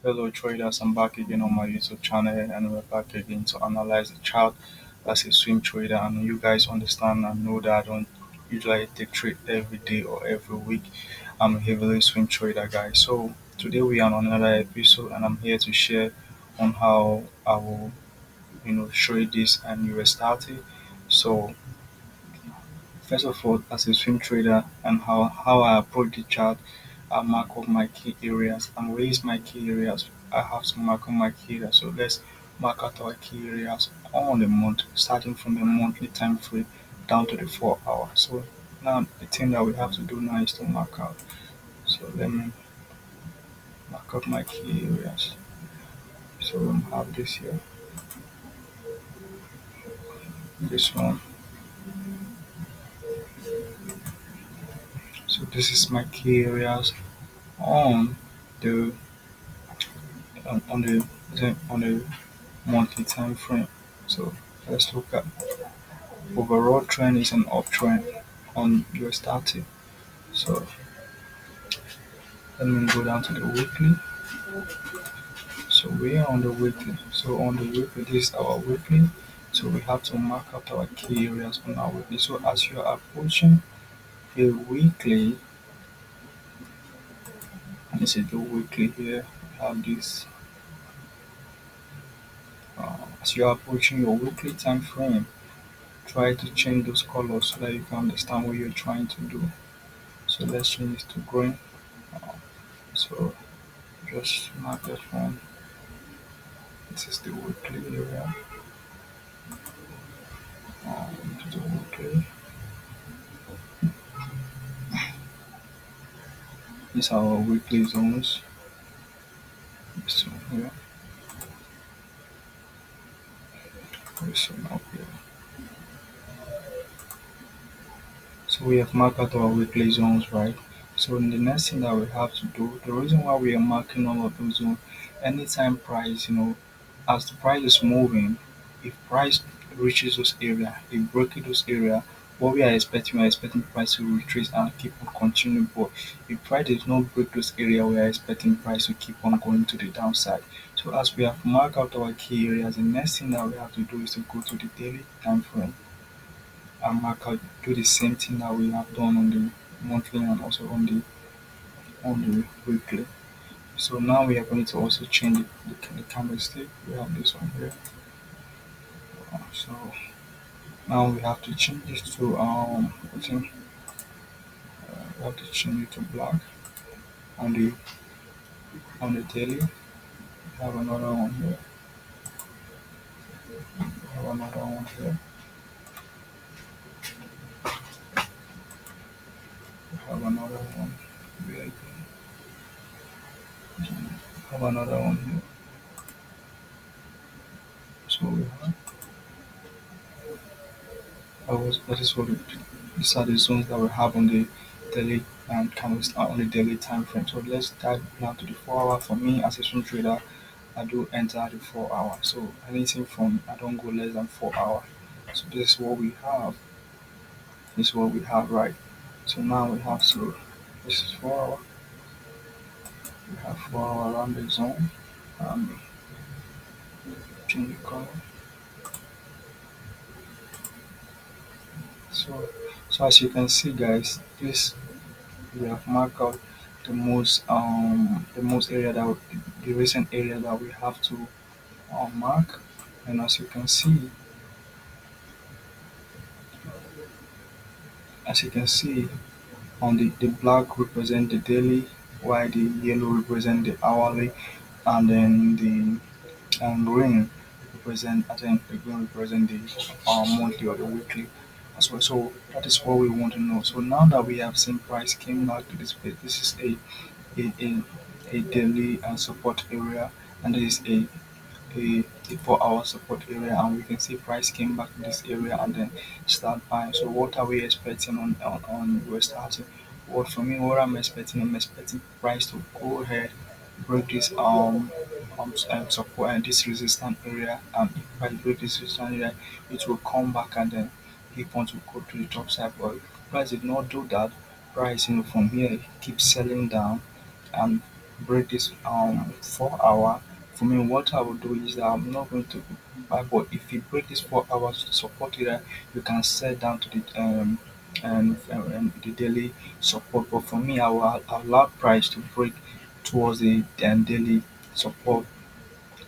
Hello traders, I'm back again on my YouTube channel and we're back again to analyze the chart as a swing trader. And you guys understand and know that I don't usually take trade every day or every week. I'm a heavily swing trader guys. So today we are on another episode and I'm here to share on how I will trade this and US started. So first of all, as a swing trader and how I approach the chart, I mark up my key areas and where is my key areas. I have to mark up my key areas. So let's mark out our key areas on the month, starting from the monthly time frame down to the 4 hour. So now the thing that we have to do now is to mark out. So let me mark up my key areas. So we have this here, this one. So this is my key areas on the on the monthly time frame. So let's look at overall trend is an uptrend on US 30. So let me go down to the weekly. So we are on the weekly. So on the weekly, this is our weekly. So we have to mark out our key areas on our weekly. So as you are approaching the weekly, this is the weekly here. We have this. As you are approaching your weekly time frame, try to change those colors so that you can understand what you're trying to do. So let's change it to green. So just mark that one. This is the weekly area. To the weekly. These are our weekly zones. This one here. This one up here. So we have marked out our weekly zones, right? So the next thing that we have to do, the reason why we are marking all of those zones, anytime price, as the price is moving, if price reaches those area, it breaks those area, what we are expecting price to retrace and keep on continuing. But if price does not break those area, we are expecting price to keep on going to the downside. So as we have marked out our key areas, the next thing that we have to do is to go to the daily time frame and mark out, do the same thing that we have done on the monthly and also on the weekly. So now we are going to also change the candlestick. We have this one here. So now we have to change this to I think we have to change it to black on the daily. We have another one here. We have another one here. We have another one. We have another one here. So we have that is what these are the zones that we have on the daily candles on the daily time frame. So let's dive now to the 4 hour. For me as a swing trader, I do enter the 4 hour. So anything from I don't go less than 4 hours. So this is what we have. This is what we have, right? So now we have this is 4 hour. We have 4 hour around the zone. Um change the color. So as you can see guys, this we have marked out the most area the recent area that we have to mark. And as you can see on the black represent the daily, while the yellow represent the hourly, and then the green represent, I think the green represent the monthly or the weekly as well. So that is what we want to know. So now that we have seen price came back to this place, this is a daily support area, and this is a 4 hour support area, and we can see price came back to this area and then start buying. So what are we expecting on West Starting? What for me, what I'm expecting price to go ahead, break this support and this resistance area, and if price break this resistance area, it will come back and then keep on to go to the top side. But if price did not do that, price from here keep selling down, and break this 4 hour, for me what I will do is that I'm not going to buy. But if you break this 4 hours to support it, you can set down to the and the daily support. But for me, I will allow price to break towards the daily support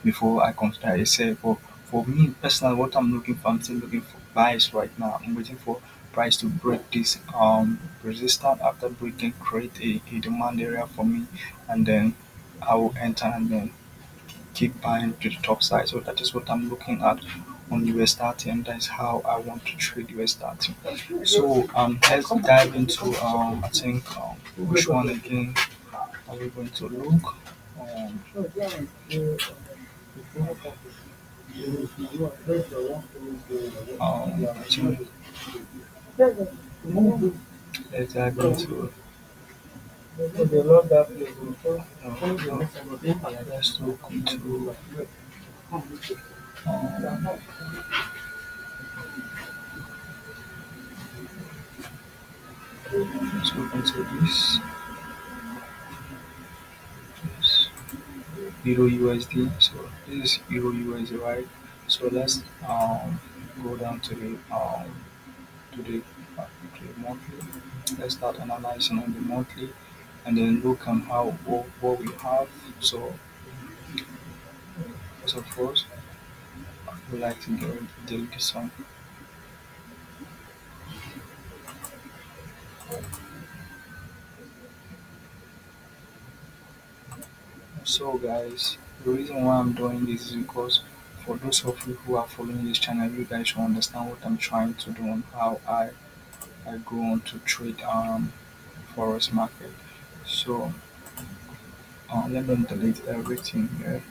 before I consider a sell. But for me personally, what I'm looking for, I'm still looking for buys right now. I'm waiting for price to break this resistance. After breaking, create a demand area for me, and then I will enter and then keep buying to the top side. So that is what I'm looking at on US 30, and that's how I want to trade US 30. So let's dive into I think which one again are we going to look? Um, I think let's dive into let's look into um, let's look into this Euro USD. So this is Euro USD, right? So let's go down to the to the monthly. Let's start analyzing on the monthly and then look on how what we have. So first of all, we like to go into daily sum. So guys, the reason why I'm doing this is because for those of you who are following this channel, you guys should understand what I'm trying to do and how I go on to trade forex market. So let me delete everything here.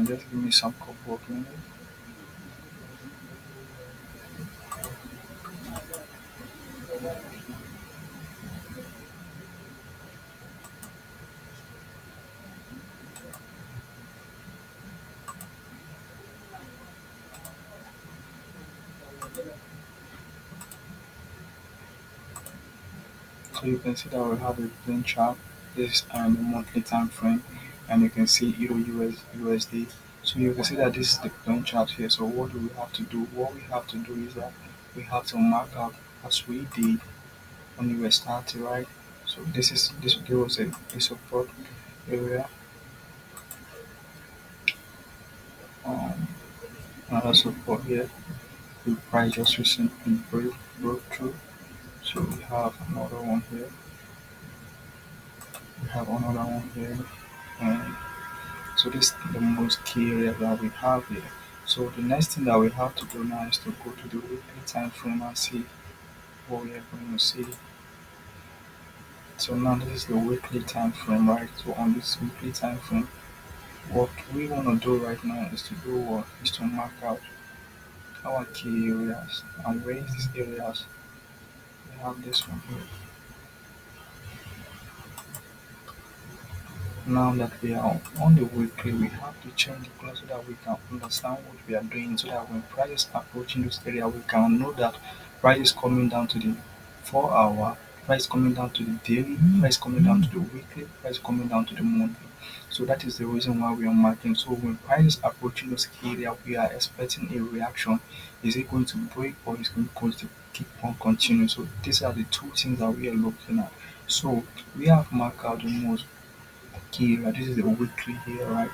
Just give me some couple of minutes. So you can see that we have a plain chart. This is a monthly time frame, and you can see Euro USD. So you can see that this is the plain chart here. So what do we have to do? What we have to do is that we have to mark out as we did on US 30, right? So this there was a support area, um, another support here. The price just recently broke through. So we have another one here. We have another one here, and so this is the most key area that we have here. So the next thing that we have to do now is to go to the weekly time frame and see what we are going to see. So now this is the weekly time frame, right? So on this weekly time frame, what we want to do right now is to do what is to mark out our key areas. And where is these areas? We have this one here. Now that we are on the weekly, we have to change the color so that we can understand what we are doing, so that when prices approaching this area, we can know that price is coming down to the 4 hour, price coming down to the daily, price coming down to the weekly, price coming down to the monthly. So that is the reason why we are marking. So when price is approaching this area, we are expecting a reaction. Is it going to break or is it going to keep on continuing? So these are the two things that we are looking at. So we have marked out the most key area. This is the weekly here, right?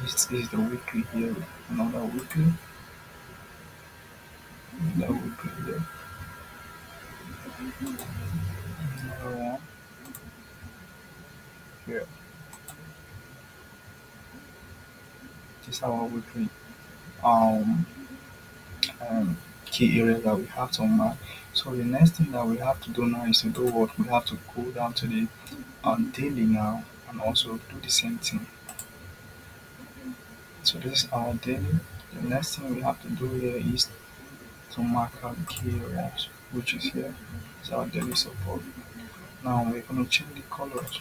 This is the weekly here. Another weekly, another weekly here, another one here. This is our weekly um, um key area that we have to mark. So the next thing that we have to do now is to do what we have to go down to the daily now and also do the same thing. So this is our daily. The next thing we have to do here is to mark out the key areas, which is here. It's our daily support. Now we're gonna change the colors.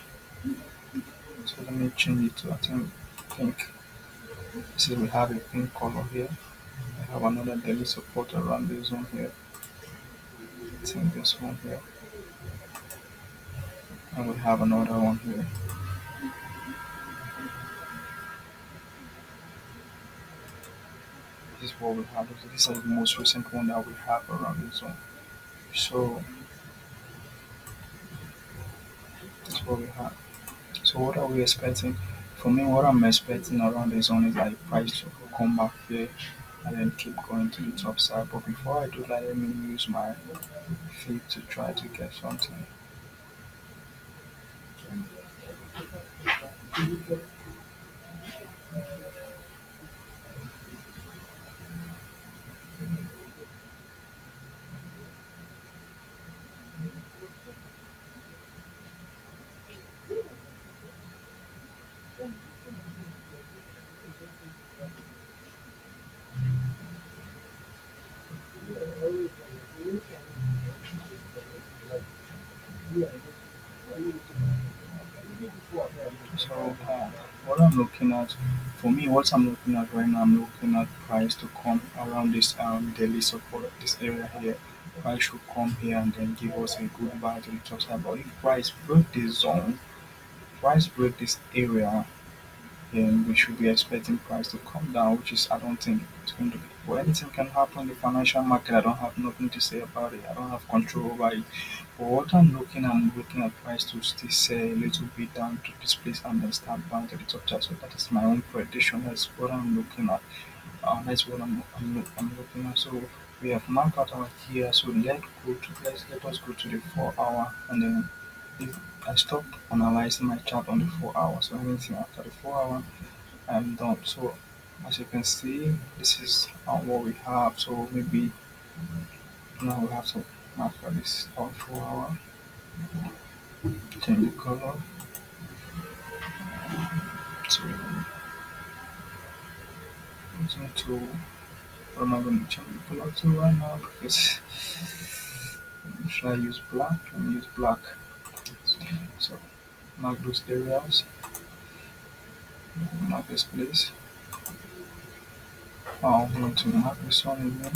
So let me change it to I think pink. See, we have a pink color here. We have another daily support around the zone here. It's in this one here. And we have another one here. This is what we have. This is the most recent one that we have around the zone. So that's what we have. So what are we expecting? For me, what I'm expecting around the zone is that the price to come back here and then keep going to the top side. But before I do that, let me use my feet to try to get something. So what I'm looking at, for me, what I'm looking at right now, I'm looking at price to come around this daily support, this area here. Price should come here and then give us a good buy to the top side. But if price break this zone, price break this area, then we should be expecting price to come down, which is I don't think it's going to be. Well, anything can happen in the financial market. I don't have nothing to say about it. I don't have control over it. But what I'm looking at price to still say a little bit down to this place and then start buying to the top chart. So that is my own prediction. That's what I'm looking at. That's what I'm looking at. So we have marked out our here. So let us go to the 4 hour and then if I stop analyzing my chart on the 4 hour. So anything after the 4 hour I'm done. So as you can see, this is what we have. So maybe now we have to mark for this 4 hour, change the color. So to what am I going to change the color to right now? Because should I use black? Let me use black. So mark those areas, mark this place. I'm going to mark this one again,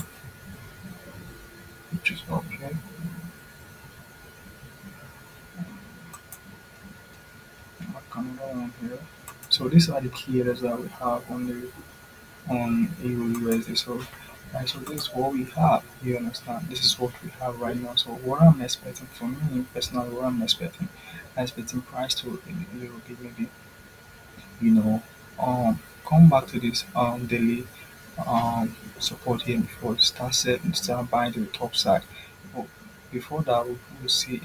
which is okay. Mark another one here. So these are the key areas that we have on Euro USD. So right, so this is what we have. You understand? This is what we have right now. So what I'm expecting from me personally, what I'm expecting price to euro give me the you know come back to this daily support here before start buying to the top side. But before that, we will see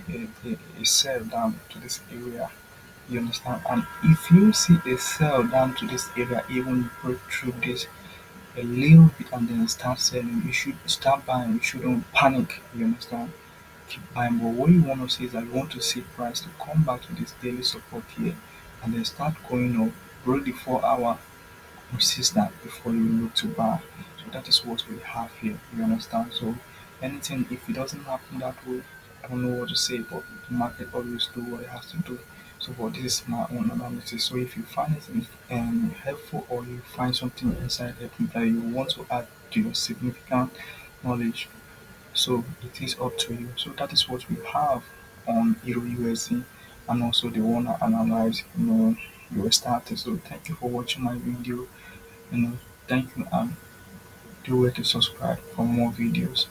a sell down to this area. You understand? And if you see a sell down to this area, even break through this a little bit and then start selling, you should start buying. You shouldn't panic. You understand? Keep buying. But what you want to see is that you want to see price to come back to this daily support here and then start going up, break the 4 hour resistance before you look to buy. So that is what we have here. You understand? So anything if it doesn't happen that way, I don't know what to say, but the market always do what it has to do. So but this is my own analysis. So if you find it helpful or you find something inside it that you want to add to your significant knowledge, so it is up to you. So that is what we have on Euro USD and also the one I analyze, your status. So thank you for watching my video. Thank you and do wait to subscribe for more videos.